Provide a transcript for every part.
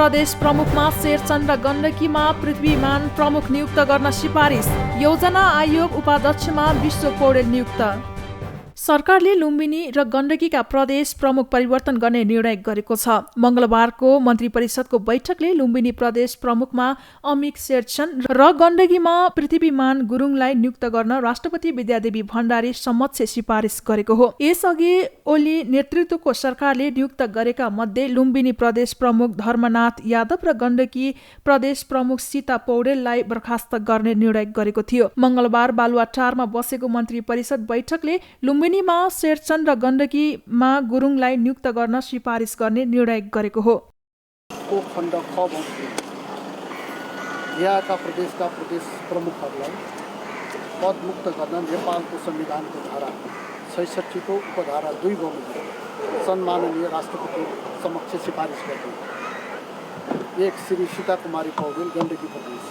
प्रदेश प्रमुखमा शेरचन र गण्डकीमा पृथ्वीमान प्रमुख नियुक्त गर्न सिफारिस। योजना आयोग उपाध्यक्षमा विश्व पौडेल नियुक्त। सरकारले लुम्बिनी र गण्डकीका प्रदेश प्रमुख परिवर्तन गर्ने निर्णय गरेको छ। मंगलबारको मन्त्री परिषदको बैठकले लुम्बिनी प्रदेश प्रमुखमा अमिक शेरचन र गण्डकीमा पृथ्वीमान गुरुङलाई नियुक्त गर्न राष्ट्रपति विद्यादेवी भण्डारी समक्ष सिफारिस गरेको हो। यसअघि ओली नेतृत्वको सरकारले नियुक्त गरेका मध्ये लुम्बिनी प्रदेश प्रमुख धर्मनाथ यादव र गण्डकी प्रदेश प्रमुख सीता पौडेललाई बर्खास्त गर्ने निर्णय गरेको थियो। मंगलबार बालुवाटारमा बसेको मन्त्री परिषद बैठकले लुम्बिनीमा शेरचन र गण्डकीमा गुरुङलाई नियुक्त गर्न सिफारिस गर्ने निर्णय गरेको हो। खण्ड ख यहाँका प्रदेशका प्रदेश प्रमुखहरूलाई पदमुक्त गर्न नेपालको संविधानको धारा 66 को उपधारा 2 बमोजिम सम्माननीय राष्ट्रपति समक्ष सिफारिस गर्दै। 1 श्री सीता कुमारी पौडेल गण्डकी प्रदेश,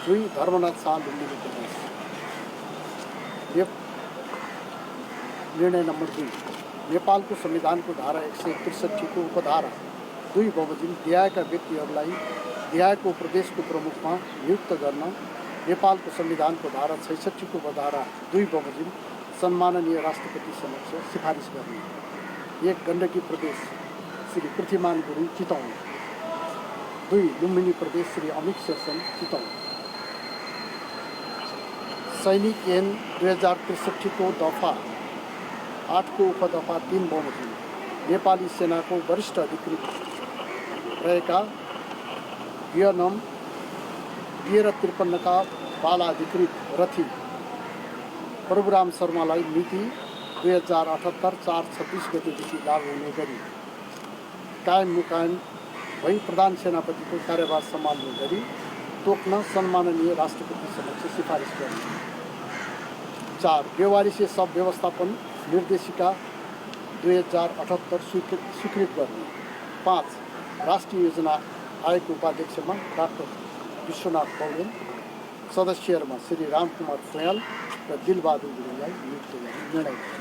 2 धर्मनाथ शाह लुम्बिनी प्रदेश। निर्णय नम्बर 2, नेपालको संविधानको धारा 163 को उपधारा 2 बमोजिम दिएका व्यक्तिहरूलाई दिएको प्रदेशको प्रमुखमा नियुक्त गर्न नेपालको संविधानको धारा 66 को उपधारा 2 बमोजिम सम्माननीय राष्ट्रपति समक्ष सिफारिस गर्ने। 1 गण्डकी प्रदेश श्री पृथ्वीमान गुरुङ चितवन, 2 लुम्बिनी प्रदेश श्री अमिक शेरचन चितवन। सैनिक ऐन 2063 को दफा 8 को उपदफा 3 बमोजिम नेपाली सेनाको वरिष्ठ अधिकृत रहेका वियनम 53 का बाल अधिकृत रथी प्रभुराम शर्मालाई मिति 2078 4/26 गतेदेखि लागू हुने गरी कायम मुकायम भई प्रधान सेनापतिको कार्यभार सम्हाल्ने गरी तोक्न सम्माननीय राष्ट्रपति समक्ष सिफारिस गर्ने। 4 बेवारिसे शव व्यवस्थापन निर्देशिका 2078 स्वीकृत गर्ने। 5 राष्ट्रिय योजना आयोगको उपाध्यक्षमा डाक्टर विश्वनाथ पौडेल, सदस्यहरूमा श्री रामकुमार फुयाल र दिलबहादुर गुरुङलाई नियुक्त गर्ने निर्णय।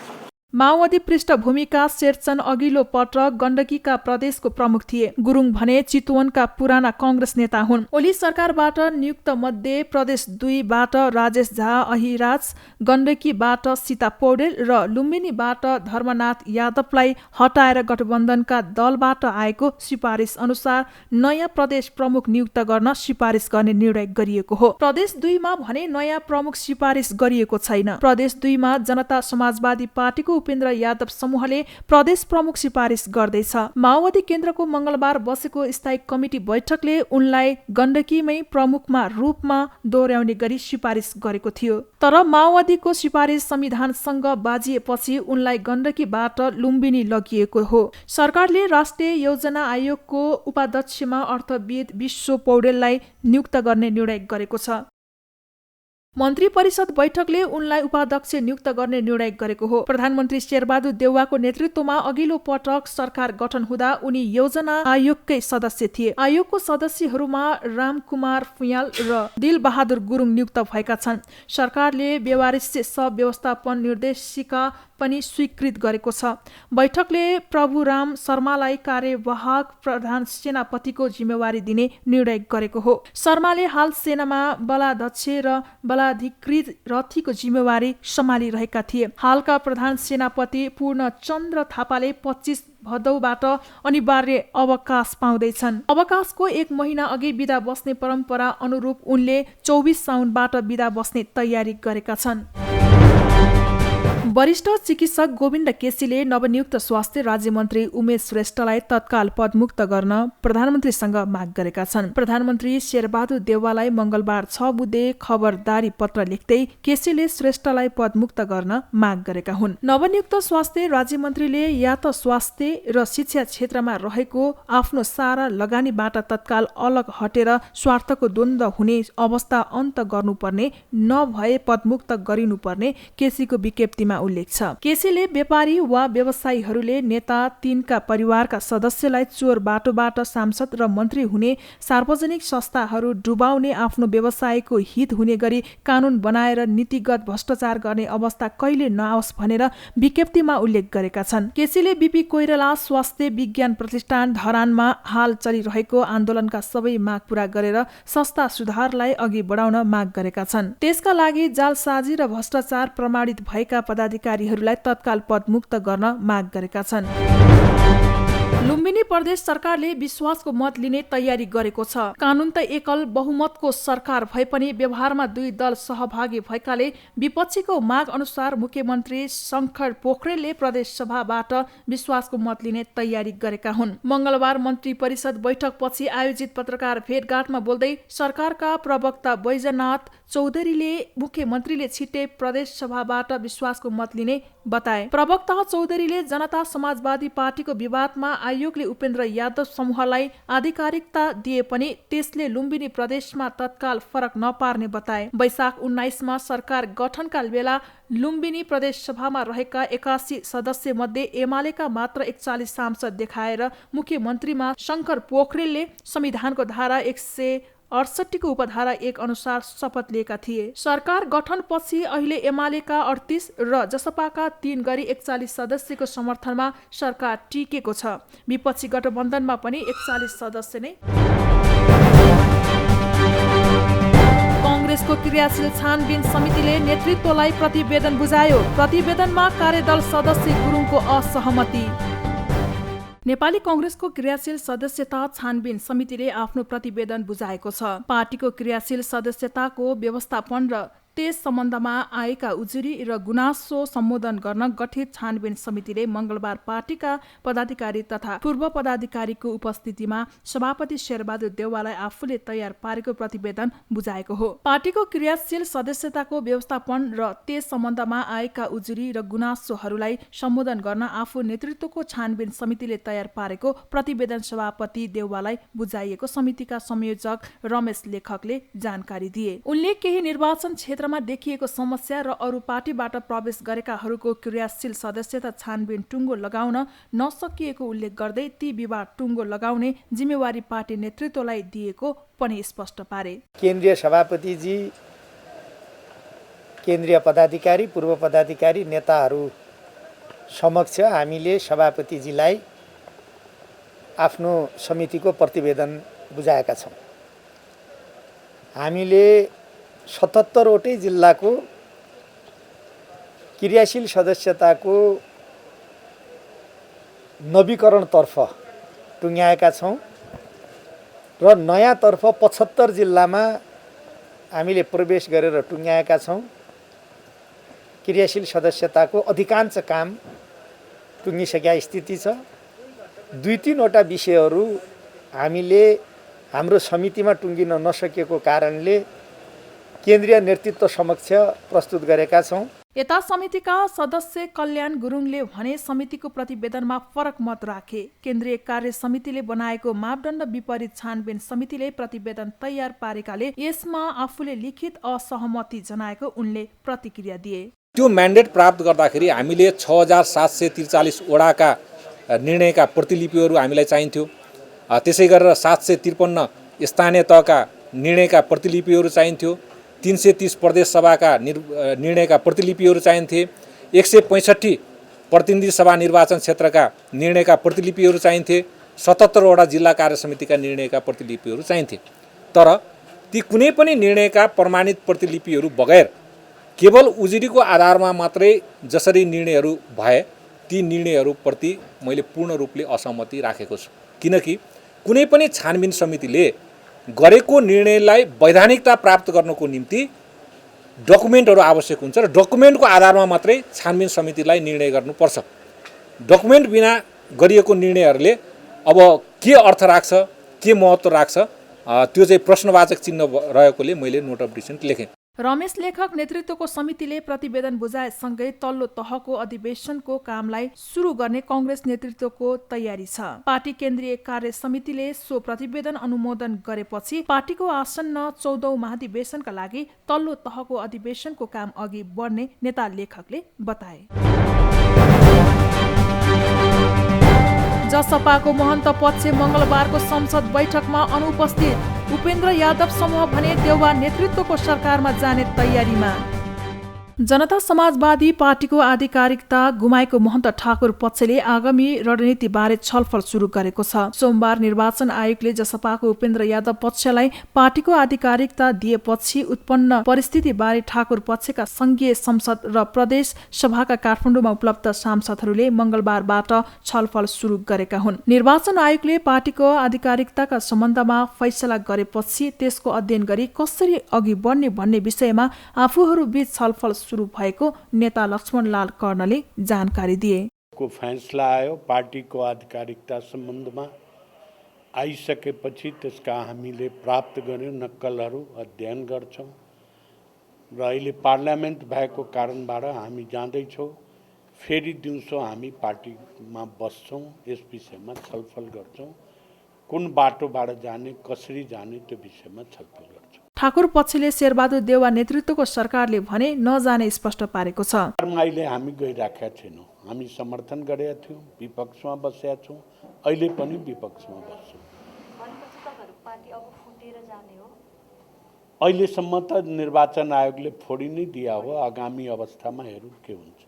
माओवादी पृष्ठभूमिका शेरचन अघिल्लो पटक गण्डकीका प्रदेशको प्रमुख थिए। गुरुङ भने चितवनका पुराना कांग्रेस नेता हुन्। ओली सरकारबाट नियुक्त मध्ये प्रदेश 2 बाट राजेश झा अहिराज, गण्डकीबाट सीता पौडेल र लुम्बिनीबाट धर्मनाथ यादवलाई हटाएर गठबन्धनका दलबाट आएको सिफारिस अनुसार नयाँ प्रदेश प्रमुख नियुक्त गर्न सिफारिस गर्ने निर्णय गरिएको हो। प्रदेश 2 मा भने नयाँ प्रमुख सिफारिस गरिएको छैन। प्रदेश 2 मा जनता समाजवादी पार्टीको उपेन्द्र यादव समूहले प्रदेश प्रमुख सिफारिस गर्दैछ। माओवादी केन्द्रको मंगलबार बसेको स्थायी कमिटी बैठकले उनलाई गण्डकीमै प्रमुखमा रूपमा दोहोर्याउने गरी सिफारिस गरेको थियो। तर माओवादीको सिफारिस संविधानसँग बाजिएपछि उनलाई गण्डकीबाट लुम्बिनी लगिएको हो। सरकारले राष्ट्रिय योजना आयोगको उपाध्यक्षमा अर्थविद विश्व पौडेललाई नियुक्त गर्ने निर्णय गरेको छ। मन्त्री परिषद बैठकले उनलाई उपाध्यक्ष नियुक्त गर्ने निर्णय गरेको हो। प्रधानमन्त्री शेरबहादुर देउवाको नेतृत्वमा अघिल्लो पटक सरकार गठन हुँदा उनी योजना आयोगकै सदस्य थिए। आयोगको सदस्यहरूमा रामकुमार फुयाल र दिलबहादुर गुरुङ नियुक्त भएका छन्। सरकारले बेवारिसे शव व्यवस्थापन निर्देशिका पनि स्वीकृत गरेको छ। बैठकले प्रभुराम शर्मालाई कार्यवाहक प्रधान सेनापतिको जिम्मेवारी दिने निर्णय गरेको हो। शर्माले हाल सेनामा बलाध्यक्ष र बलाधिकृत रथीको जिम्मेवारी सम्हालिरहेका थिए। हालका प्रधान सेनापति पूर्णचन्द्र थापाले 25 भदौबाट अनिवार्य अवकाश पाउँदैछन्। अवकाशको 1 महिना अघि बिदा बस्ने परम्परा अनुरूप उनले 24 साउनबाट बिदा बस्ने तयारी गरेका छन्। वरिष्ठ चिकित्सक गोविन्द केसीले नवनियुक्त स्वास्थ्य राज्यमन्त्री उमेश श्रेष्ठलाई तत्काल पदमुक्त गर्न प्रधानमन्त्रीसँग माग गरेका छन्। प्रधानमन्त्री शेरबहादुर देउवालाई मंगलबार 6 बुँदे खबरदारी पत्र लेख्दै केसीले श्रेष्ठलाई पदमुक्त गर्न माग गरेका हुन्। नवनियुक्त स्वास्थ्य राज्यमन्त्रीले या त स्वास्थ्य र शिक्षा क्षेत्रमा रहेको आफ्नो सारा लगानीबाट तत्काल अलग हटेर स्वार्थको द्वन्द्व हुने अवस्था अन्त गर्नुपर्ने, नभए पदमुक्त गरिनुपर्ने केसीको विज्ञप्तिमा उल्लेख छ। केसीले व्यापारी वा व्यवसायीहरूले नेता 3 का परिवारका सदस्यलाई चोर बाटोबाट सांसद र मन्त्री हुने, सार्वजनिक संस्थाहरू डुबाउने, आफ्नो व्यवसायको हित हुने गरी कानून बनाएर नीतिगत भ्रष्टाचार गर्ने अवस्था कहिले नआओस् भनेर विज्ञप्तिमा उल्लेख गरेका छन्। केसीले बीपी कोइराला स्वास्थ्य विज्ञान प्रतिष्ठान धरानमा हाल चलिरहेको आन्दोलनका सबै माग पूरा गरेर संस्था सुधारलाई अघि बढाउन माग गरेका छन्। त्यसका लागि जालसाजी र भ्रष्टाचार प्रमाणित भएका पदाधिकारीहरूलाई तत्काल पदमुक्त गर्न माग गरेका छन्। लुम्बिनी प्रदेश सरकारले विश्वासको मत लिने तयारी गरेको छ। कानून त एकल बहुमतको सरकार भए पनि व्यवहारमा 2 दल सहभागी भएकाले विपक्षीको माग अनुसार मुख्यमन्त्री शंकर पोखरेलले प्रदेश सभाबाट विश्वासको मत लिने तयारी गरेका हुन्। मंगलबार मन्त्री परिषद बैठकपछि आयोजित पत्रकार भेटघाटमा बोल्दै सरकारका प्रवक्ता बैजनाथ चौधरीले मुख्यमन्त्रीले छिट्टै प्रदेश सभाबाट विश्वासको मत लिने बताए। प्रवक्ता चौधरीले जनता समाजवादी पार्टीको विवादमा आयोगले उपेन्द्र यादव समूहलाई आधिकारिकता दिए पनि त्यसले लुम्बिनी प्रदेशमा तत्काल फरक नपार्ने बताए। वैशाख 19 मा सरकार गठनका बेला लुम्बिनी प्रदेश सभामा रहेका 81 सदस्य मध्ये एमालेका मात्र 41 सांसद देखाएर मुख्यमन्त्रीमा शंकर पोखरेलले संविधानको धारा 168 को उपधारा 1 अनुसार शपथ लिएका थिए। सरकार गठनपछि अहिले एमालेका 38 र जसपाका 3 गरी 41 सदस्यको समर्थनमा सरकार टिकेको छ। विपक्षी गठबन्धनमा पनि 41 सदस्य नै। कांग्रेसको क्रियाशील छानबिन समितिले नेतृत्वलाई प्रतिवेदन बुझायो। प्रतिवेदनमा कार्यदल सदस्य गुरुङको असहमति। नेपाली कांग्रेसको क्रियाशील सदस्यता छानबिन समितिले आफ्नो प्रतिवेदन बुझाएको छ। पार्टीको क्रियाशील सदस्यताको व्यवस्थापन र त्यस सम्बन्धमा आएका उजुरी र गुनासो सम्बोधन गर्न गठित छानबिन समितिले मंगलबार पार्टीका पदाधिकारी तथा पूर्व पदाधिकारीको उपस्थितिमा सभापति शेरबहादुर देउवालाई आफूले तयार पारेको प्रतिवेदन बुझाएको हो। पार्टीको क्रियाशील सदस्यताको व्यवस्थापन र त्यस सम्बन्धमा आएका उजुरी र गुनासोहरूलाई सम्बोधन गर्न आफू नेतृत्वको छानबिन समितिले तयार पारेको प्रतिवेदन सभापति देउवालाई बुझाइएको समितिका संयोजक रमेश लेखकले जानकारी दिए। उनले केही निर्वाचन क्षेत्रमा देखिएको समस्या र अरू पार्टीबाट प्रवेश गरेकाहरूको क्रियाशील सदस्यता छानबिन टुङ्गो लगाउन नसकिएको उल्लेख गर्दै ती विवाद टुङ्गो लगाउने जिम्मेवारी पार्टी नेतृत्वलाई दिएको पनि स्पष्ट पारे। केन्द्रीय सभापतिजी, केन्द्रीय पदाधिकारी, पूर्व पदाधिकारी, नेताहरू समक्ष हामीले सभापतिजीलाई आफ्नो समितिको प्रतिवेदन बुझाएका छौँ। हामीले 77 वटै जिल्लाको क्रियाशील सदस्यताको नवीकरणतर्फ टुङ्ग्याएका छौँ र नयाँतर्फ 75 जिल्लामा हामीले प्रवेश गरेर टुङ्ग्याएका छौँ। क्रियाशील सदस्यताको अधिकांश काम टुङ्गिसकेका स्थिति छ। 2-3 वटा विषयहरू हामीले हाम्रो समितिमा टुङ्गिन नसकेको कारणले केन्द्रीय नेतृत्व समक्ष प्रस्तुत गरेका छौँ। यता समितिका सदस्य कल्याण गुरुङले भने समितिको प्रतिवेदनमा फरक मत राखे। केन्द्रीय कार्य समितिले बनाएको मापदण्ड विपरीत छानबिन समितिले प्रतिवेदन तयार पारेकाले यसमा आफूले लिखित असहमति जनाएको उनले प्रतिक्रिया दिए। त्यो म्यान्डेट प्राप्त गर्दाखेरि हामीले 6743 वडाका निर्णयका प्रतिलिपिहरू हामीलाई चाहिन्थ्यो। त्यसै गरेर 753 स्थानीय तहका निर्णयका प्रतिलिपिहरू चाहिन्थ्यो। 330 प्रदेश सभाका निर्णयका प्रतिलिपिहरू चाहिन्थे। 165 प्रतिनिधि सभा निर्वाचन क्षेत्रका निर्णयका प्रतिलिपिहरू चाहिन्थे। 77 वटा जिल्ला कार्य समितिका निर्णयका प्रतिलिपिहरू चाहिन्थे। तर ती कुनै पनि निर्णयका प्रमाणित प्रतिलिपिहरू बगैर केवल उजुरीको आधारमा मात्रै जसरी निर्णयहरू भए ती निर्णयहरूप्रति मैले पूर्ण रूपले असहमति राखेको छु। किनकि कुनै पनि छानबिन समितिले गरेको निर्णयलाई वैधानिकता प्राप्त गर्नको निम्ति डकुमेन्टहरू आवश्यक हुन्छ र डकुमेन्टको आधारमा मात्रै छानबिन समितिलाई निर्णय गर्नुपर्छ। डकुमेन्ट बिना गरिएको निर्णयहरूले अब के अर्थ राख्छ, के महत्त्व राख्छ, त्यो चाहिँ प्रश्नवाचक चिन्ह रहेकोले मैले नोट अफ डिसेन्ट लेखेँ। रमेश लेखक नेतृत्वको समितिले प्रतिवेदन बुझाएसँगै तल्लो तहको अधिवेशनको कामलाई सुरु गर्ने कांग्रेस नेतृत्वको तयारी छ। पार्टी केन्द्रीय कार्य समितिले सो प्रतिवेदन अनुमोदन गरेपछि पार्टीको आसन्न 14औं महाधिवेशनका लागि तल्लो तहको अधिवेशनको काम अघि बढ्ने नेता लेखकले बताए। जसपाको महन्त पक्ष मंगलबारको संसद बैठकमा अनुपस्थित। उपेन्द्र यादव समूह भने देउवा नेतृत्वको सरकारमा जाने तयारीमा। जनता समाजवादी पार्टीको आधिकारिकता गुमाएको महन्त ठाकुर पक्षले आगामी रणनीतिबारे छलफल सुरु गरेको छ। सोमबार निर्वाचन आयोगले जसपाको उपेन्द्र यादव पक्षलाई पार्टीको आधिकारिकता दिएपछि उत्पन्न परिस्थितिबारे ठाकुर पक्षका संघीय संसद र प्रदेश सभाका काठमाडौँमा उपलब्ध सांसदहरूले मंगलबारबाट छलफल सुरु गरेका हुन्। निर्वाचन आयोगले पार्टीको आधिकारिकताका सम्बन्धमा फैसला गरेपछि त्यसको अध्ययन गरी कसरी अघि बढ्ने भन्ने विषयमा आफूहरू बीच छलफल सुरु भएको नेता लक्ष्मणलाल कर्णले जानकारी दिए। को फैसला आयो पार्टीको आधिकारिकता सम्बन्धमा आइसकेपछि त्यसका हामीले प्राप्त गर्यौं नक्कलहरू अध्ययन गर्छौं र अहिले पार्लियामेन्ट भएको कारणबाट हामी जाँदैछौं। फेरि दिउँसो हामी पार्टीमा बस्छौं, यस विषयमा छलफल गर्छौं। कुन बाटोबाट जाने, कसरी जाने त्यो विषयमा छलफल गर्छौं। ठाकुर पक्षले शेरबहादुर देउवा नेतृत्वको सरकारले भने नजाने स्पष्ट पारेको छ। अहिले हामी गइराखेका छैनौं। हामी समर्थन गरेका थियौं, विपक्षमा बसेका छौं, अहिले पनि विपक्षमा बस्छौं। अहिलेसम्म त निर्वाचन आयोगले फोडी नै दिया हो, आगामी अवस्थामा हेरौँ के हुन्छ।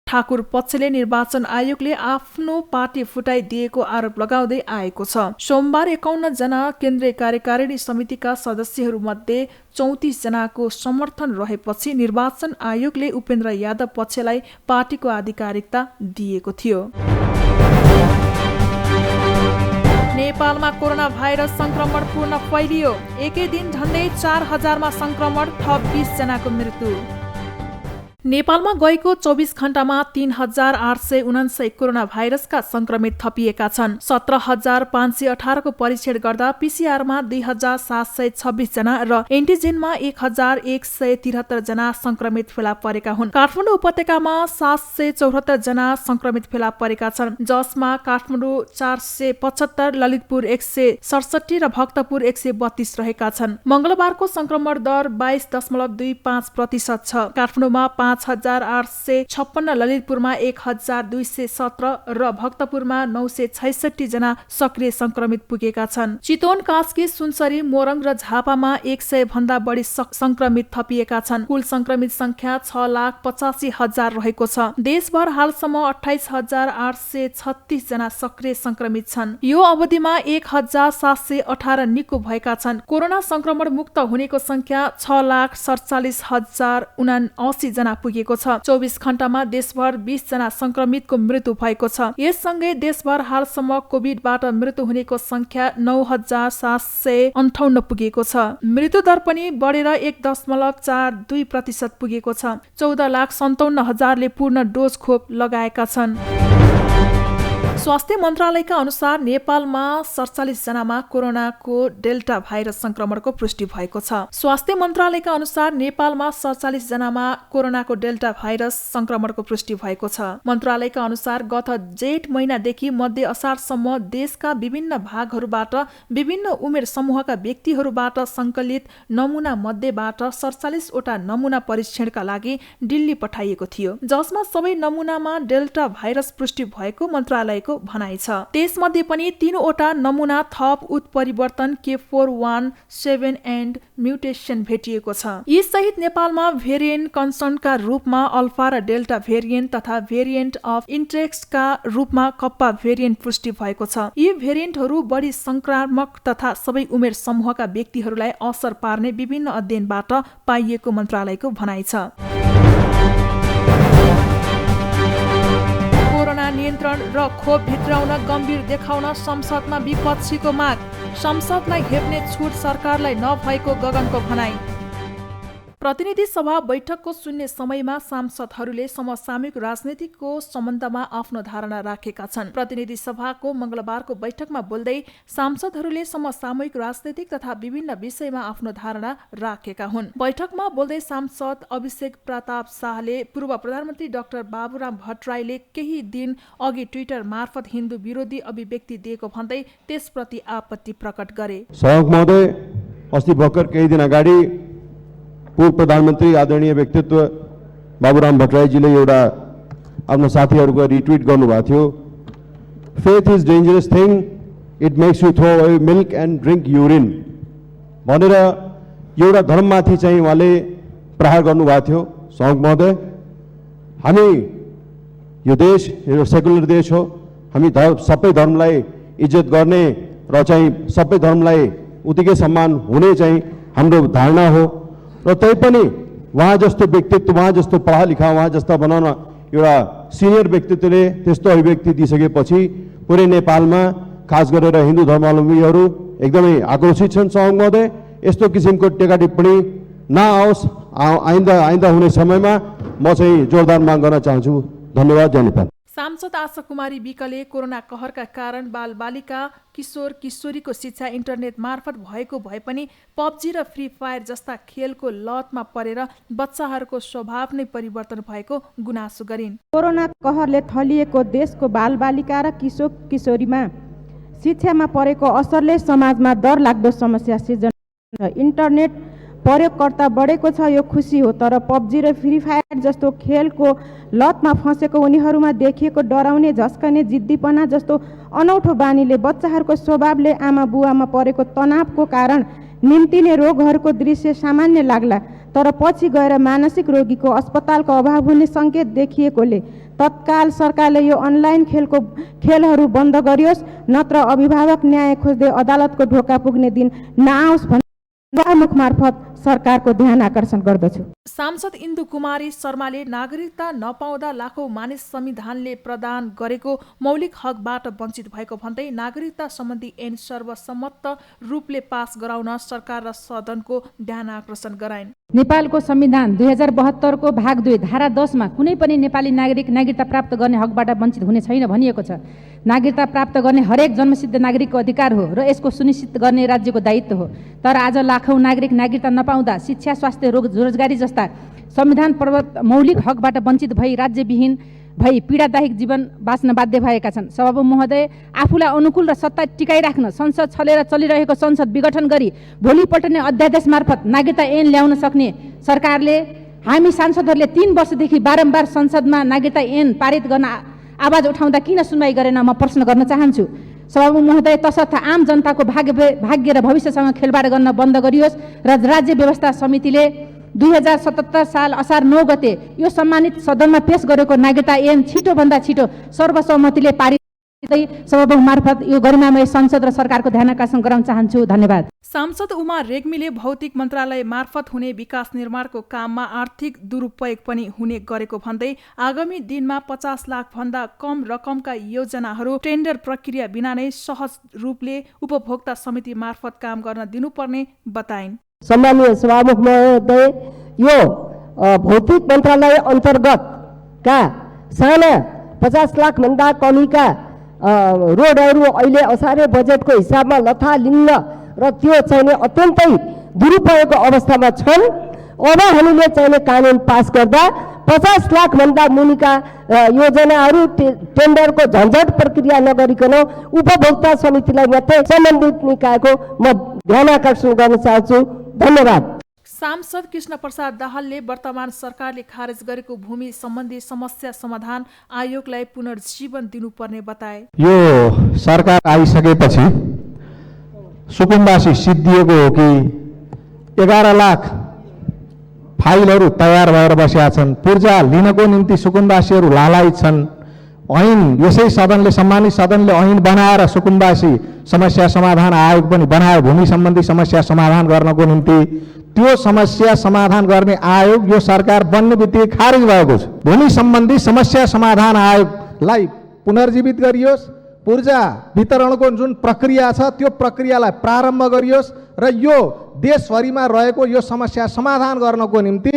ठाकुर पक्षले निर्वाचन आयोगले आफ्नो पार्टी फुटाइदिएको आरोप लगाउँदै आएको छ। सोमबार 51 जना केन्द्रीय कार्यकारिणी समितिका सदस्यहरूमध्ये 34 जनाको समर्थन रहेपछि निर्वाचन आयोगले उपेन्द्र यादव पक्षलाई पार्टीको आधिकारिकता दिएको थियो। नेपालमा कोरोना भाइरस संक्रमण पूर्ण फैलियो। एकै दिन झण्डै 4000मा संक्रमण, थप 20 जनाको मृत्यु। नेपालमा गएको 24 घण्टामा 3849 कोरोना भाइरसका संक्रमित थपिएका छन्। 17518 को परीक्षण गर्दा पीसीआरमा 2726 जना र एन्टिजेनमा 1173 जना संक्रमित फेला परेका हुन्। काठमाडौँ उपत्यकामा 774 जना संक्रमित फेला परेका छन्, जसमा काठमाडौँ 475, ललितपुर 167 र भक्तपुर 132 रहेका छन्। मंगलबारको संक्रमण दर 22.25% छ। काठमाडौँमा 5856, ललितपुरमा 1217 र भक्तपुरमा 966 जना सक्रिय संक्रमित पुगेका छन्। चितवन, कास्की, सुनसरी, मोरङ र झापामा 100 भन्दा बढी संक्रमित थपिएका छन्। कुल संक्रमित संख्या 6,85,000 रहेको छ। देशभर हालसम्म 28,836 जना सक्रिय संक्रमित छन्। यो अवधिमा 1,718 निको भएका छन्। कोरोना संक्रमण मुक्त हुनेको संख्या 6,47,079 जना पुगेको छ। 24 घण्टामा देशभर 20 जना संक्रमितको मृत्यु भएको छ। यससँगै देशभर हालसम्म कोभिडबाट मृत्यु हुनेको संख्या 9,758 पुगेको छ। मृत्यु दर पनि बढेर 1.42% पुगेको छ। 14,57,000ले पूर्ण डोज खोप लगाएका छन्। स्वास्थ्य मन्त्रालयका अनुसार नेपालमा 47 जनामा कोरोनाको डेल्टा भाइरस संक्रमणको पुष्टि भएको छ। स्वास्थ्य मन्त्रालयका अनुसार नेपालमा 47 जनामा कोरोनाको डेल्टा भाइरस संक्रमणको पुष्टि भएको छ। मन्त्रालयका अनुसार गत जेठ महिनादेखि मध्य असारसम्म देशका विभिन्न भागहरूबाट विभिन्न उमेर समूहका व्यक्तिहरूबाट संकलित नमुना मध्येबाट 47 वटा नमुना परीक्षणका लागि दिल्ली पठाइएको थियो, जसमा सबै नमुनामा डेल्टा भाइरस पुष्टि भएको मन्त्रालयको भनाइ छ। त्यसमध्ये पनि 3 वटा नमुना थप उत्परिवर्तन K417 एन्ड म्युटेसन भेटिएको छ। यी सहित नेपालमा भेरिएन्ट कन्सर्नका रूपमा अल्फा र डेल्टा भेरिएन्ट तथा भेरिएन्ट अफ इन्ट्रेक्सका रूपमा कप्पा भेरिएन्ट पुष्टि भएको छ। यी भेरिएन्टहरू बढी संक्रामक तथा सबै उमेर समूहका व्यक्तिहरूलाई असर पार्ने विभिन्न अध्ययनबाट पाइएको मन्त्रालयको भनाइ छ। कोरोना नियन्त्रण र खोप भित्राउन गम्भीर देखाउन संसदमा विपक्षीको माग। संसदलाई घेप्ने छुट सरकारलाई नभएको गगनको भनाइ। प्रतिनिधि सभा बैठकको शून्य समयमा सांसदहरूले समसामयिक राजनीतिको सम्बन्धमा आफ्नो धारणा राखेका छन्। प्रतिनिधि सभाको मंगलबारको बैठकमा बोल्दै सांसदहरूले समसामयिक राजनीतिक तथा विभिन्न विषयमा आफ्नो धारणा राखेका हुन्। बैठकमा बोल्दै सांसद अभिषेक प्रताप शाहले पूर्व प्रधानमन्त्री डाक्टर बाबुराम भट्टराईले केही दिन अघि ट्विटर मार्फत हिन्दू विरोधी अभिव्यक्ति दिएको भन्दै त्यसप्रति आपत्ति प्रकट गरे। सहयोग महोदय, अस्ति भर्खर केही दिन अगाडि पूर्व प्रधानमन्त्री आदरणीय व्यक्तित्व बाबुराम भट्टराईजीले एउटा आफ्नो साथीहरूको रिट्विट गर्नुभएको थियो, faith is dangerous thing, it makes you throw away milk and drink urine भनेर एउटा धर्ममाथि चाहिँ उहाँले प्रहार गर्नुभएको थियो। सहयोग महोदय, हामी यो देश यो सेकुलर देश हो, हामी सबै धर्मलाई इज्जत गर्ने र चाहिँ सबै धर्मलाई उत्तिकै सम्मान हुने चाहिँ हाम्रो धारणा हो। र तैपनि उहाँ जस्तो व्यक्तित्व, उहाँ जस्तो पढा लेखा, उहाँ जस्ता बनाउन एउटा सिनियर व्यक्तित्वले त्यस्तो अभिव्यक्ति दिइसकेपछि पुरै नेपालमा खास गरेर हिन्दू धर्मावलम्बीहरू एकदमै आक्रोशित छन्। सहयोग महोदय, यस्तो किसिमको टेका टिप्पणी नआओस्। आइन्दा हुने समयमा म चाहिँ जोरदार माग गर्न चाहन्छु। धन्यवाद। जय नेपाल। सांसद आशा कुमारी विकले कोरोना कहरका कारण बालबालिका किशोर किशोरीको शिक्षा इन्टरनेट मार्फत भएको भए पनि पब्जी र फ्री फायर जस्ता खेलको लतमा परेर बच्चाहरूको स्वभाव नै परिवर्तन भएको गुनासो गरिन्। कोरोना कहरले थलिएको देशको बालबालिका र किशोर किशोरीमा शिक्षामा परेको असरले समाजमा डरलाग्दो समस्या सिर्जना। इन्टरनेट प्रयोगकर्ता बढेको छ, यो खुसी हो, तर पब्जी र फ्री फायर जस्तो खेलको लतमा फँसेको उनीहरूमा देखिएको डराउने, झस्कने, जिद्दीपना जस्तो अनौठो बानीले बच्चाहरूको स्वभावले आमा बुवामा परेको तनावको कारण निम्तिने रोगहरूको दृश्य सामान्य लाग्ला, तर पछि गएर मानसिक रोगीको अस्पतालको अभाव हुने सङ्केत देखिएकोले तत्काल सरकारले यो अनलाइन खेलहरू बन्द गरियोस्, नत्र अभिभावक न्याय खोज्दै अदालतको ढोका पुग्ने दिन नआओस् भन्ने मुख मार्फत सरकारको ध्यान आकर्षण गर्दछु। सांसद इन्दु कुमारी शर्माले नागरिकता नपाउँदा लाखौं मानिस संविधानले प्रदान गरेको मौलिक हकबाट वञ्चित भएको भन्दै नागरिकता सम्बन्धी ऐन सर्वसम्मत रूपले पास गराउन सरकार र सदनको ध्यान आकर्षण गराइन्। नेपालको संविधान 2072 को भाग 2 धारा 10 मा कुनै पनि नेपाली नागरिक नागरिकता प्राप्त गर्ने हकबाट वञ्चित हुने छैन भनिएको छ। नागरिकता प्राप्त गर्ने हरेक जन्मसिद्ध नागरिकको अधिकार हो र यसको सुनिश्चित गर्ने राज्यको दायित्व हो। तर आज लाखौं नागरिक नागरिकता नपाउँदा शिक्षा, स्वास्थ्य, रोजगारी जस्ता संविधान प्रदत्त मौलिक हकबाट वञ्चित भई राज्यविहीन भई पीडादायक जीवन बाँच्न बाध्य भएका छन्। सभापति महोदय, आफूलाई अनुकूल र सत्ता टिकाइराख्न संसद छलेर चलिरहेको संसद विघटन गरी भोलिपल्ट नै अध्यादेश मार्फत नागरिकता ऐन ल्याउन सक्ने सरकारले हामी सांसदहरूले 3 वर्षदेखि बारम्बार संसदमा नागरिकता ऐन पारित गर्न आवाज उठाउँदा किन सुनवाई गरेन, म प्रश्न गर्न चाहन्छु। सभापति महोदय, तसर्थ आम जनताको भाग्य र भविष्यसँग खेलबाड गर्न बन्द गरियोस् र राज्य व्यवस्था समितिले 2077 साल असार 9 गते यो सम्मानित सदनमा पेश गरेको नागरिकता ऐन छिटोभन्दा छिटो सर्वसम्मतिले पारित सभामुख मार्फत यो गरिमामय संसद र सरकारको ध्यान आकर्षण गराउन चाहन्छु। धन्यवाद। सांसद उमा रेग्मीले भौतिक मन्त्रालय मार्फत हुने विकास निर्माणको काममा आर्थिक दुरुपयोग पनि हुने गरेको भन्दै आगामी दिनमा 50 लाख भन्दा कम रकमका योजनाहरू टेन्डर प्रक्रिया बिना नै सहज रूपले उपभोक्ता समिति मार्फत काम गर्न दिनुपर्ने बताइन्। सम्मानीय सभामुख महोदय, यो भौतिक मन्त्रालय अन्तर्गत का साना 50 लाख भन्दा कमीका रोडहरू अहिले असारे बजेटको हिसाबमा लथालिङ्ग र त्यो चाहिँ अत्यन्तै दुरुपयोगको अवस्थामा छन्। अब हामीले चाहिँ कानुन पास गर्दा 50 लाख भन्दा मुनिका योजनाहरू टेन्डरको झन्झट प्रक्रिया नगरिकन उपभोक्ता समितिलाई मात्रै सम्बन्धित निकायको म ध्यान आकर्षण गर्न चाहन्छु। धन्यवाद। सांसद कृष्ण प्रसाद दाहालले वर्तमान सरकारले खारेज गरेको भूमि सम्बन्धी समस्या समाधान आयोगलाई पुनर्जीवन दिनुपर्ने बताए। यो सरकार आइसकेपछि सुकुम्बासी सिद्धिएको हो कि 11 लाख फाइलहरू तयार भएर बसेका छन्। पूर्जा लिनको निम्ति सुकुम्बासीहरू लालायित छन्। ऐन यसै सदनले, सम्मानित सदनले ऐन बनाएर सुकुम्बासी समस्या समाधान आयोग पनि बनायो भूमि सम्बन्धी समस्या समाधान गर्नको निम्ति। त्यो समस्या समाधान गर्ने आयोग यो सरकार बन्ने बित्तिकै खारिज भएको छ। भूमि सम्बन्धी समस्या समाधान आयोगलाई पुनर्जीवित गरियोस्, पूर्जा वितरणको जुन प्रक्रिया छ त्यो प्रक्रियालाई प्रारम्भ गरियोस् र यो देशभरिमा रहेको यो समस्या समाधान गर्नको निम्ति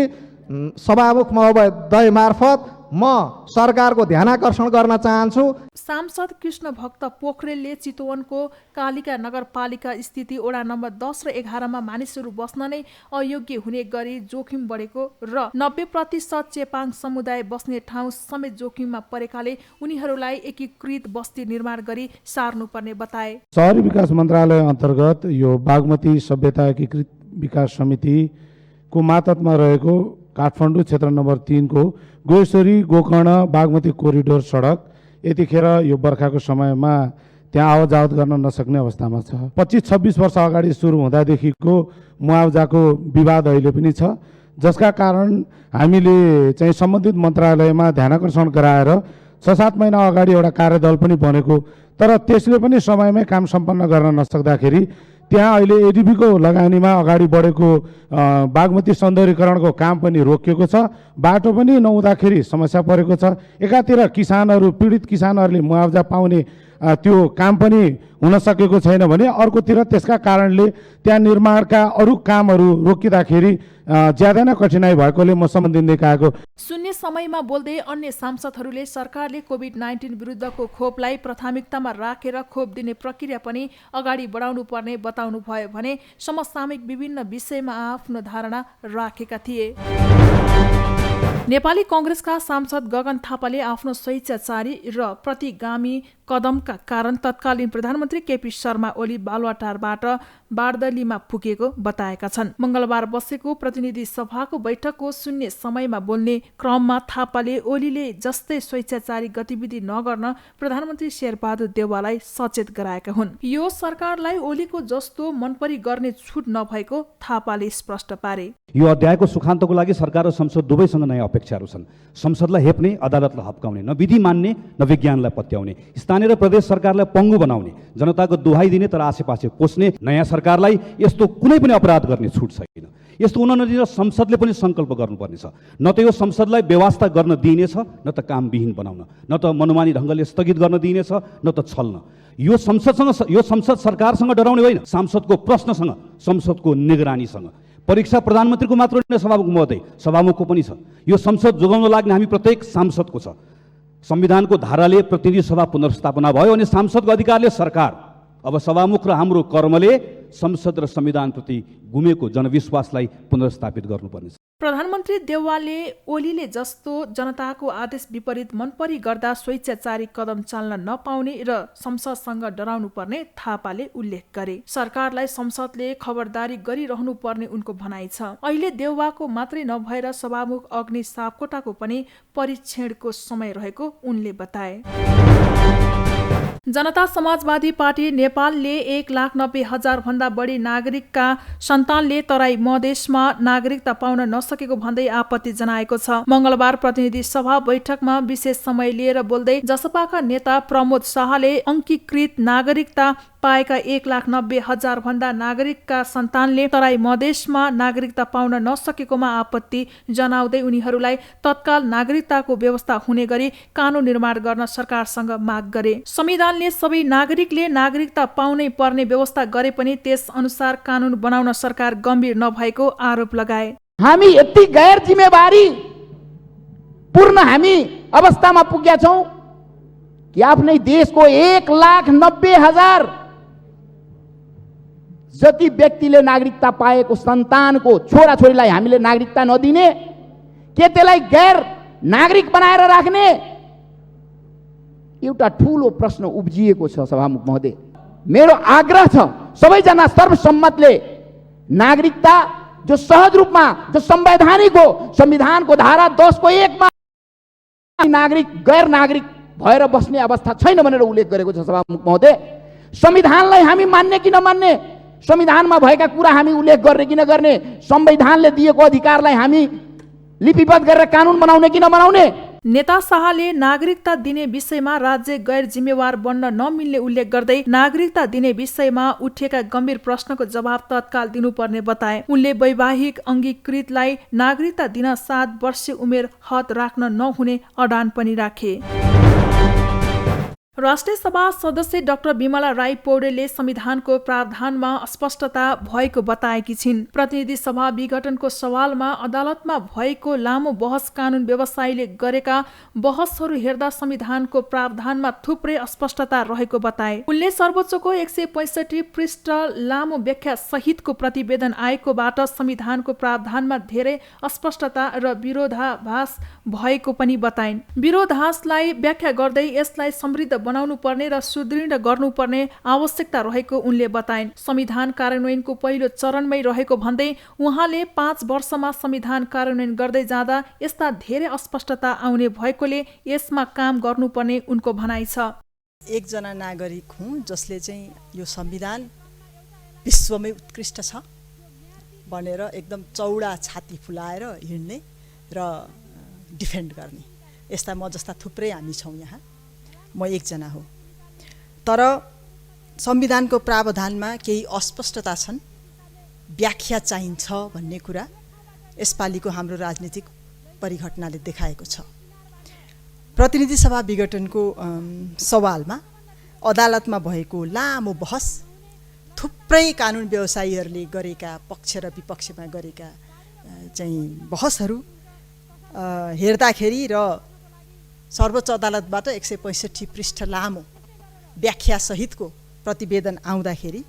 सभामुख महोदय मार्फत म सरकारको ध्यानाकर्षण गर्न चाहन्छु। सांसद कृष्ण भक्त पोखरेलले चितवनको कालिका नगरपालिका स्थिति वडा नम्बर 10 र 11 मा मानिसहरू बस्न नै अयोग्य हुने गरी जोखिम बढेको र 90% चेपाङ समुदाय बस्ने ठाउँ समेत जोखिममा परेकाले उनीहरूलाई एकीकृत बस्ती निर्माण गरी सार्नुपर्ने बताए। शहरी विकास मन्त्रालय अन्तर्गत यो बागमती सभ्यता एकीकृत विकास समितिको मातहतमा रहेको काठमाडौँ क्षेत्र नम्बर 3 को गोएश्वरी गोकर्ण बागमती कोरिडोर सडक यतिखेर यो बर्खाको समयमा त्यहाँ आवत जावत गर्न नसक्ने अवस्थामा छ। 25-26 वर्ष अगाडि सुरु हुँदादेखिको मुआवजाको विवाद अहिले पनि छ, जसका कारण हामीले चाहिँ सम्बन्धित मन्त्रालयमा ध्यानाकर्षण गराएर 6-7 महिना अगाडि एउटा कार्यदल पनि बनेको, तर त्यसले पनि समयमै काम सम्पन्न गर्न नसक्दाखेरि त्यहाँ अहिले एडिबीको लगानीमा अगाडि बढेको बागमती सौन्दर्यीकरणको काम पनि रोकिएको छ। बाटो पनि नहुँदाखेरि समस्या परेको छ। एकातिर किसानहरू पीडित किसानहरूले मुआवजा पाउने त्यो काम पनि हुन सकेको छैन भने अर्कोतिर त्यसका कारणले त्यहाँ निर्माणका अरू कामहरू रोकिँदाखेरि ज्यादा नै कठिनाइ भएकोले म सम्बन्धित निकायको शून्य समयमा बोल्दै अन्य सांसदहरूले सरकारले कोभिड-19 विरुद्धको खोपलाई प्राथमिकतामा राखेर खोप दिने प्रक्रिया पनि अगाडि बढाउनु पर्ने बताउनु भयो भने समसामयिक विभिन्न विषयमा आफ्नो धारणा राखेका थिए। नेपाली कांग्रेसका सांसद गगन थापाले आफ्नो स्वेच्छाचारी र प्रतिगामी कदमका कारण तत्कालीन प्रधानमन्त्री केपी शर्मा ओली बालुवाटारबाट बारदलीमा पुगेको बताएका छन्। मंगलबार बसेको प्रतिनिधि सभाको बैठकको शून्य समयमा बोल्ने क्रममा थापाले ओलीले जस्तै स्वेच्छाचारी गतिविधि नगर्न प्रधानमन्त्री शेरबहादुर देउवालाई सचेत गराएका हुन्। यो सरकारलाई ओलीको जस्तो मनपरी गर्ने छुट नभएको थापाले स्पष्ट पारे। यो अध्यायको सुखान्तको लागि सरकार र संसद दुवैसँग नयाँ अपेक्षाहरू छन्। संसदलाई हेप्ने, अदालतलाई हप्काउने, न विधि मान्ने न विज्ञानलाई पत्याउने, स्थानीय र प्रदेश सरकारलाई पङ्गु बनाउने, जनताको दुहाई दिने तर आसेपासे कोस्ने नयाँ सरकारलाई यस्तो कुनै पनि अपराध गर्ने छुट छैन। यस्तो हुन नदिएर संसदले पनि संकल्प गर्नुपर्नेछ। न त यो संसदलाई व्यवस्था गर्न दिइनेछ, न त कामविहीन बनाउन, न त मनमानी ढङ्गले स्थगित गर्न दिइनेछ, न त छल्न। यो संसद सरकारसँग डराउने होइन, सांसदको प्रश्नसँग, संसदको निगरानीसँग। परीक्षा प्रधानमन्त्रीको मात्र होइन, सभामुख महोदय, सभामुखको पनि छ। यो संसद जोगाउन लाग्ने हामी प्रत्येक सांसदको छ। संविधानको धाराले प्रतिनिधि सभा पुनर्स्थापना भयो अनि सांसदको अधिकारले सरकार। अब सभामुख र हाम्रो कर्मले संसद र संविधानप्रति गुमेको जनविश्वासलाई पुनर्स्थापित गर्नुपर्नेछ। प्रधानमन्त्री देउवाले ओलीले जस्तो जनताको आदेश विपरीत मनपरी गर्दा स्वेच्छाचारी कदम चाल्न नपाउने र संसदसँग डराउनु पर्ने थापाले उल्लेख गरे। सरकारलाई संसदले खबरदारी गरिरहनु पर्ने उनको भनाइ छ। अहिले देउवाको मात्रै नभएर सभामुख अग्नि सापकोटाको पनि परीक्षणको समय रहेको उनले बताए। जनता समाजवादी पार्टी नेपालले 1,90,000 भन्दा बढी नागरिकका सन्तानले तराई मधेसमा नागरिकता पाउन नसकेको भन्दै आपत्ति जनाएको छ। मंगलबार प्रतिनिधि सभा बैठकमा विशेष समय लिएर बोल्दै जसपाका नेता प्रमोद शाहले अंकीकृत नागरिकता पाएका 1,90,000 भन्दा नागरिकका सन्तानले तराई मधेसमा नागरिकता पाउन नसकेकोमा आपत्ति जनाउँदै उनीहरूलाई तत्काल नागरिकताको व्यवस्था हुने गरी कानून निर्माण गर्न सरकारसँग माग गरे। संविधानले सबै नागरिकले नागरिकता पाउनै पर्ने व्यवस्था गरे पनि त्यस अनुसार कानून बनाउन सरकार गम्भीर नभएको आरोप लगाए। हामी यति गैर जिम्मेवारी पूर्ण हामी अवस्थामा पुगेका छौं कि आफ्नै देशको 1,90,000 जति व्यक्तिले नागरिकता पाएको सन्तानको छोराछोरीलाई हामीले नागरिकता नदिने, के त्यसलाई गैर नागरिक बनाएर राख्ने, एउटा ठूलो प्रश्न उब्जिएको छ। सभामुख महोदय, मेरो आग्रह छ सबैजना सर्वसम्मतले नागरिकता जो सहज रूपमा, जो संवैधानिक हो, संविधानको धारा 10 को 1 मा नागरिक गैर नागरिक भएर बस्ने अवस्था छैन भनेर उल्लेख गरेको छ। सभामुख महोदय, संविधानलाई हामी मान्ने कि नमान्ने, संविधानमा भएका कुरा हामी उल्लेख गर्ने कि नगर्ने, संविधानले दिएको अधिकारलाई हामी लिपिबद्ध गरेर कानून बनाउने कि नबनाउने। नेता शाहले नागरिकता दिने विषयमा राज्य गैर जिम्मेवार बन्न नमिल्ने उल्लेख गर्दै नागरिकता दिने विषयमा उठेका गम्भीर प्रश्नको जवाब तत्काल दिनुपर्ने बताए। उनले वैवाहिक अंगीकृतलाई नागरिकता दिन 7 वर्ष उमेर हद राख्न नहुने अडान पनि राखे। राष्ट्रिय सभा सदस्य डाक्टर बिमला राई पौडेलले संविधानको प्रावधानमा अस्पष्टता भएको बताएकी छिन्। प्रतिनिधि सभा विघटनको सवालमा अदालतमा भएको लामो बहस कानून व्यवसायीले गरेका बहसहरू हेर्दा संविधानको प्रावधानमा थुप्रै अस्पष्टता रहेको बताए। उनले सर्वोच्चको 165 पृष्ठ लामो व्याख्या सहितको प्रतिवेदन आएकोबाट संविधानको प्रावधानमा धेरै अस्पष्टता र विरोधाभास भएको पनि बताइन्। विरोधाभासलाई व्याख्या गर्दै यसलाई समृद्ध बनाउनु पर्ने र सुदृढ गर्नुपर्ने आवश्यकता रहेको उनले बताइन्। संविधान कार्यान्वयनको पहिलो चरणमै रहेको भन्दै उहाँले 5 वर्षमा संविधान कार्यान्वयन गर्दै जाँदा यस्ता धेरै अस्पष्टता आउने भएकोले यसमा काम गर्नुपर्ने उनको भनाइ छ। एकजना नागरिक हुँ जसले चाहिँ यो संविधान विश्वमै उत्कृष्ट छ भनेर एकदम चौडा छाती फुलाएर हिँड्ने र डिफेन्ड गर्ने यस्ता म जस्ता थुप्रै हामी छौँ यहाँ। म एकजना हो। तर संविधानको प्रावधानमा केही अस्पष्टता छन्, व्याख्या चाहिन्छ भन्ने कुरा यसपालिको हाम्रो राजनीतिक परिघटनाले देखाएको छ। प्रतिनिधि सभा विघटनको सवालमा अदालतमा भएको लामो बहस, थुप्रै कानुन व्यवसायीहरूले गरेका पक्ष र विपक्षमा गरेका चाहिँ बहसहरू हेर्दाखेरि र सर्वोच्च अदालतबाट 165 पृष्ठ लामो व्याख्या सहितको प्रतिवेदन आउँदाखेरि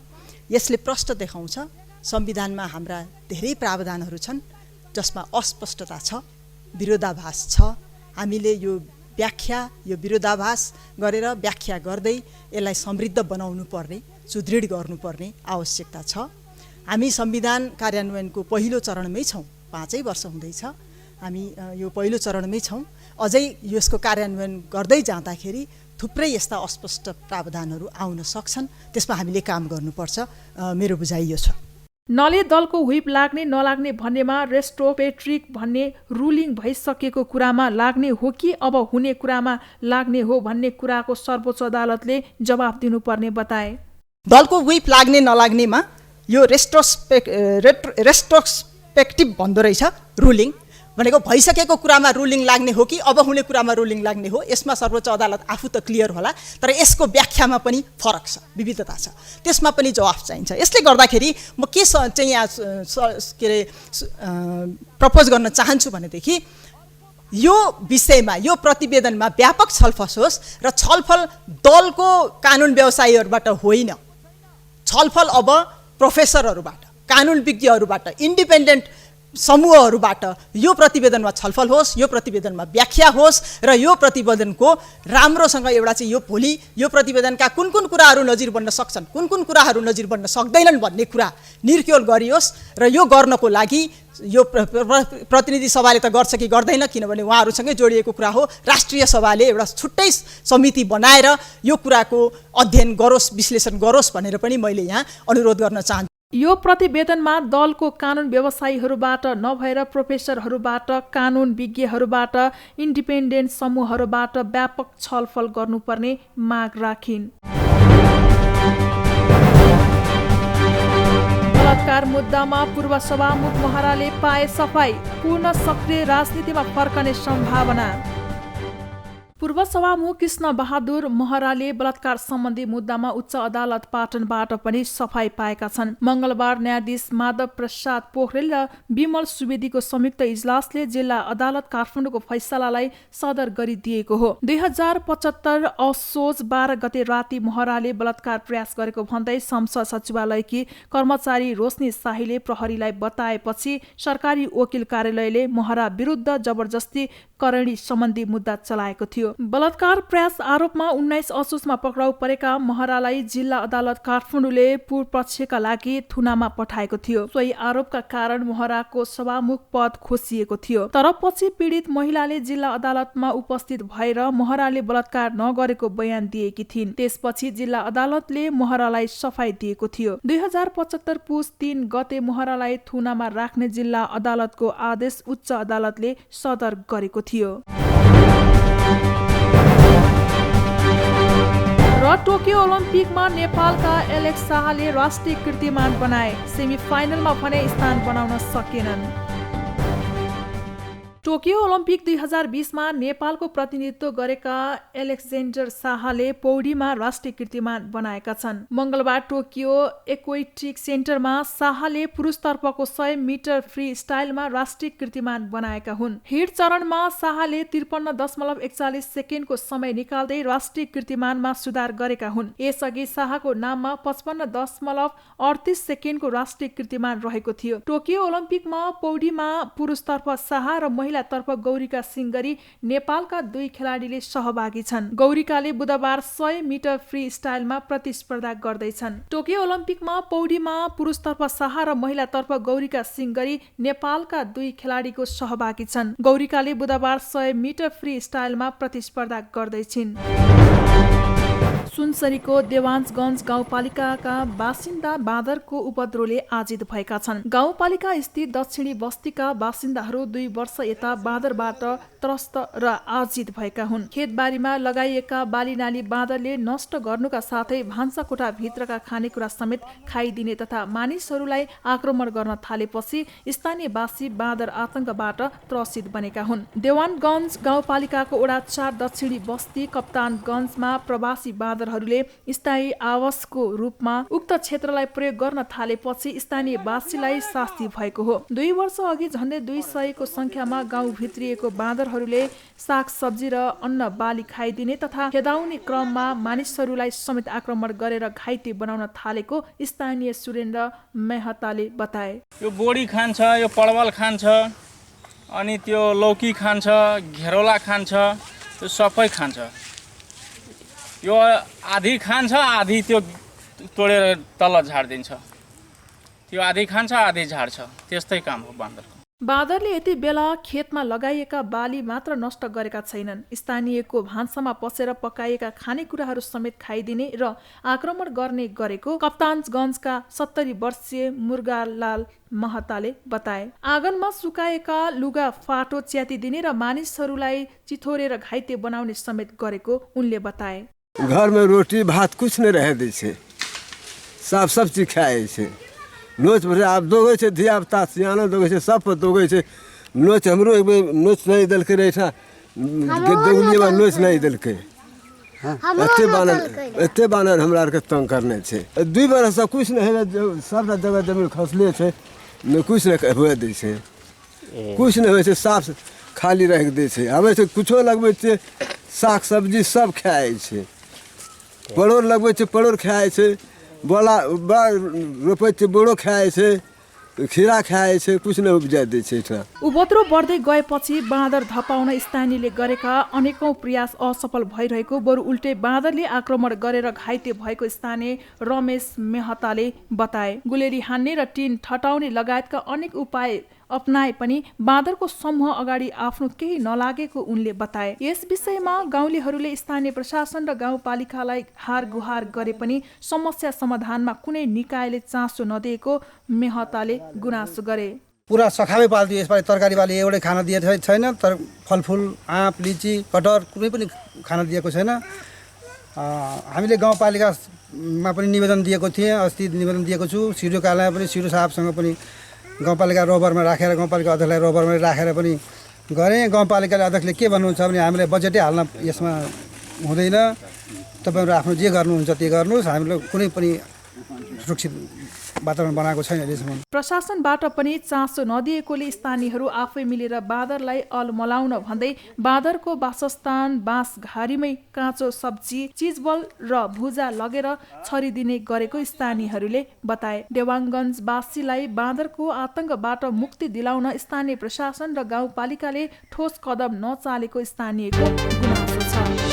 यसले प्रष्ट देखाउँछ संविधानमा हाम्रा धेरै प्रावधानहरू छन् जसमा अस्पष्टता छ, विरोधाभास छ। हामीले यो व्याख्या, यो विरोधाभास गरेर व्याख्या गर्दै यसलाई समृद्ध बनाउनु पर्ने, सुदृढ गर्नुपर्ने आवश्यकता छ। हामी संविधान कार्यान्वयनको पहिलो चरणमै छौँ, 5 वर्ष हुँदैछ। हामी यो पहिलो चरणमै छौँ। अझै यसको कार्यान्वयन गर्दै जाँदाखेरि थुप्रै यस्ता अस्पष्ट प्रावधानहरू आउन सक्छन्, त्यसमा हामीले काम गर्नुपर्छ। मेरो बुझाइ यो छ। नले दलको व्हिप लाग्ने नलाग्ने भन्नेमा रेस्ट्रोपेट्रिक भन्ने रुलिङ भइसकेको कुरामा लाग्ने हो कि अब हुने कुरामा लाग्ने हो भन्ने कुराको सर्वोच्च अदालतले जवाफ दिनुपर्ने बताए। दलको व्हिप लाग्ने नलाग्नेमा यो रेस्ट्रोस्पेक्टिभ भन्दो रहेछ रुलिङ भनेको भइसकेको कुरामा रुलिङ लाग्ने हो कि अब हुने कुरामा रुलिङ लाग्ने हो। यसमा सर्वोच्च अदालत आफू त क्लियर होला, तर यसको व्याख्यामा पनि फरक छ, विविधता छ, त्यसमा पनि जवाफ चाहिन्छ। यसले गर्दाखेरि म के चाहिँ यहाँ प्रपोज गर्न चाहन्छु भनेदेखि यो विषयमा, यो प्रतिवेदनमा व्यापक छलफल होस् र छलफल दलको कानुन व्यवसायीहरूबाट होइन, छलफल अब प्रोफेसरहरूबाट, कानुन विज्ञहरूबाट, इन्डिपेन्डेन्ट समूहहरूबाट यो प्रतिवेदनमा छलफल होस्, यो प्रतिवेदनमा व्याख्या होस् र यो प्रतिवेदनको राम्रोसँग एउटा चाहिँ यो भोलि यो प्रतिवेदनका कुन कुन कुराहरू नजिर बन्न सक्छन्, कुन कुन कुराहरू नजिर बन्न सक्दैनन् भन्ने कुरा निर्क्योल गरियोस्। र यो गर्नको लागि यो प्रतिनिधि सभाले त गर्छ कि गर्दैन, किनभने उहाँहरूसँगै जोडिएको कुरा हो। राष्ट्रिय सभाले एउटा छुट्टै समिति बनाएर यो कुराको अध्ययन गरोस्, विश्लेषण गरोस् भनेर पनि मैले यहाँ अनुरोध गर्न चाहन्छु। यो प्रतिवेदनमा दलको कानुन व्यवसायीहरूबाट नभएर प्रोफेसरहरूबाट, कानुन विज्ञहरूबाट, इन्डिपेन्डेन्ट समूहहरूबाट व्यापक छलफल गर्नुपर्ने माग राखिन्। बलात्कार मुद्दामा पूर्व सभामुख महराले पाए सफाई, पूर्ण सक्रिय राजनीतिमा फर्कने सम्भावना। पूर्व सभामुख कृष्ण बहादुर महराले बलात्कार सम्बन्धी मुद्दामा उच्च अदालत पाटनबाट पनि सफाई पाएका छन्। मंगलबार न्यायाधीश माधव प्रसाद पोखरेल र विमल सुवेदीको संयुक्त इजलासले जिल्ला अदालत काठमाडौँको फैसलालाई सदर गरिदिएको हो। 2075 असोज 12 गते राति महराले बलात्कार प्रयास गरेको भन्दै संसद सचिवालयकी कर्मचारी रोशनी शाहीले प्रहरीलाई बताएपछि सरकारी वकिल कार्यालयले महरा विरुद्ध जबरजस्ती करणी सम्बन्धी मुद्दा चलाएको थियो। बलात्कार प्रयास आरोपमा 19 असोजमा पक्राउ परेका महरालाई जिल्ला अदालत काठमाडौँले पूर्व पक्षका लागि थुनामा पठाएको थियो। सोही आरोपका कारण महराको सभामुख पद खोसिएको थियो। तर पछि पीडित महिलाले जिल्ला अदालतमा उपस्थित भएर महराले बलात्कार नगरेको बयान दिएकी थिइन्। त्यसपछि जिल्ला अदालतले महरालाई सफाई दिएको थियो। 2075 पुस 3 गते महरालाई थुनामा राख्ने जिल्ला अदालतको आदेश उच्च अदालतले सदर गरेको थियो। र टोकियो ओलम्पिकमा नेपालका एलेक्स शाहले राष्ट्रिय कीर्तिमान बनाए। सेमिफाइनलमा भने स्थान बनाउन सकेनन्। टोकियो ओलम्पिक 2020मा नेपालको प्रतिनिधित्व गरेका एलेक्जेन्डर शाहले पौडीमा राष्ट्रिय कीर्तिमान बनाएका छन्। मंगलबार टोकियो एक्वेटिक सेन्टरमा शाहले पुरुषतर्फको 100 मिटर फ्री स्टाइलमा राष्ट्रिय कीर्तिमान बनाएका हुन्। हिट चरणमा शाहले 53.41 सेकेन्डको समय निकाल्दै राष्ट्रिय कीर्तिमानमा सुधार गरेका हुन्। यसअघि शाहको नाममा 55.38 सेकेन्डको राष्ट्रिय कीर्तिमान रहेको थियो। टोकियो ओलम्पिकमा पौडीमा पुरुषतर्फ शाह र महिलातर्फ गौरीका सिंह गरी नेपालका 2 खेलाडीले सहभागी छन्। गौरीकाले बुधबार 100 मिटर फ्री स्टाइलमा प्रतिस्पर्धा गर्दैछन्। टोकियो ओलम्पिकमा पौडीमा पुरुषतर्फ शाह र महिलातर्फ गौरीका सिंह गरी नेपालका 2 खेलाडीको सहभागी छन्। गौरीकाले बुधबार 100 मिटर फ्री स्टाइलमा प्रतिस्पर्धा गर्दैछिन्। सुनसरीको देवान्सगञ्ज गाउँपालिकाका बासिन्दा बाँदरको उपद्रोले आजित भएका छन्। गाउँपालिका स्थित दक्षिणी बस्तीका बासिन्दाहरू 2 वर्ष यता बाँदरबाट त्रस्त र आजित भएका हुन्। खेतबारीमा लगाइएका बालीनाली बाँदरले नष्ट गर्नुका साथै भान्साकोठा भित्रका खानेकुरा समेत खाइदिने तथा मानिसहरूलाई आक्रमण गर्न थालेपछि स्थानीयवासी बाँदर आतंकबाट त्रसित बनेका हुन्। देवानगञ्ज गाउँपालिकाको वडा 4 दक्षिणी बस्ती कप्तानगञ्जमा प्रवासी बाँदरहरूले स्थायी आवासको रूपमा उक्त क्षेत्रलाई प्रयोग गर्न थालेपछि स्थानीयवासीलाई शास्ति भएको हो। 2 वर्ष अघि झन्डै 200 को संख्यामा गाउँ भित्रिएको बाँदरहरूले सागसब्जी र अन्न बाली खाइदिने तथा खेदाउने क्रममा मानिसहरूलाई समेत आक्रमण गरेर घाइते बनाउन थालेको स्थानीय सुरेन्द्र मेहताले बताए। यो बोडी खान्छ, यो परवल खान्छ, अनि त्यो लौकी खान्छ, घेरौला खान्छ, यो सबै खान्छ। यो आधी खान्छ, आधी त्यो तोडेर तल झार्दिन्छ। त्यो आधी खान्छ, आधी झार्छ। त्यस्तै काम हो बाँदरको। बाँदरले यति बेला खेतमा लगाइएका बाली मात्र नष्ट गरेका छैनन्, स्थानीयको भान्सामा पसेर पकाइएका खानेकुराहरू समेत खाइदिने र आक्रमण गर्ने गरेको कप्तानगञ्जका 70 वर्षीय मुर्गालाल महताले बताए। आँगनमा सुकाएका लुगा फाटो च्यातिदिने र मानिसहरूलाई चिथोरेर घाइते बनाउने समेत गरेको उनले बताए। घर में रोटी भात कुछ नहीं रह दै छै, सब चीज खाए छै। नोच पर आब दोगे छै, धिया पुता सियानो दोगे छै, सब पर दोगे छै। नोच हमरो नोच नहीं देलकै रैठा, देगुलिया नोच नहीं देलकै। एते बानर हमरा आर के तंग करने छै। 2 बरस से कुछ नहीं है, सब जगह जमीन खसले छै, कुछ नहीं हुए दै छै, कुछ नहीं होइ छै, साफ खाली रख दै छै। आबै छै कुछो लगबै छै, साग सब्जी सब खाए छै। परोर लगबै छै, परोर खाए छै, बोला रोपै छै, बोड़ो खाए छै, खीरा खाए छै, कुछ नै उपजा दै छै। उपद्रो बढ्दै गएपछि बाँदर धपाउन स्थानीयले गरेका अनेकौं प्रयास असफल भइरहेको, बरु उल्टै बाँदरले आक्रमण गरेर घाइते भएको स्थानीय रमेश मेहताले बताए। गुलेरी हान्ने र टिन ठटाउने लगायतका अनेक उपाय अपनाए पनि बाँदरको समूह अगाडि आफ्नो केही नलागेको उनले बताए। यस विषयमा गाउँलेहरूले स्थानीय प्रशासन र गाउँपालिकालाई हार गुहार गरे पनि समस्या समाधानमा कुनै निकायले चासो नदिएको मेहताले गुनासो गरे। पुरा सखाबै पाल्थ्यो, यसपालि तरकारी बाली एउटै खाना दिएको छैन। तर फलफुल, आँप, लिची, कटहर कुनै पनि खाना दिएको छैन। हामीले गाउँपालिकामा पनि निवेदन दिएको थिएँ, अस्ति निवेदन दिएको छु। सिडिओ कार्यालयमा पनि सिडिओ साहबसँग पनि गाउँपालिका रोबरमा राखेर, गाउँपालिका अध्यक्षलाई रोबरमा राखेर पनि गरेँ। गाउँपालिकाले अध्यक्षले के भन्नुहुन्छ भने हामीलाई बजेटै हाल्न यसमा हुँदैन, तपाईँहरू आफ्नो जे गर्नुहुन्छ त्यो गर्नुहोस्, हामीले कुनै पनि सुरक्षित वातावरण बनाएको छैन अहिलेसम्म। प्रशासनबाट पनि चासो नदिएकोले स्थानीयहरू आफै मिलेर बाँदरलाई अलमलाउन भन्दै बाँदरको वासस्थान बाँसघारीमै काँचो सब्जी, चिजबल र भुजा लगेर छरिदिने गरेको स्थानीयहरूले बताए। देवानगञ्जवासीलाई बाँदरको आतंकबाट मुक्ति दिलाउन स्थानीय प्रशासन र गाउँपालिकाले ठोस कदम नचालेको स्थानीयको गुनासो छ।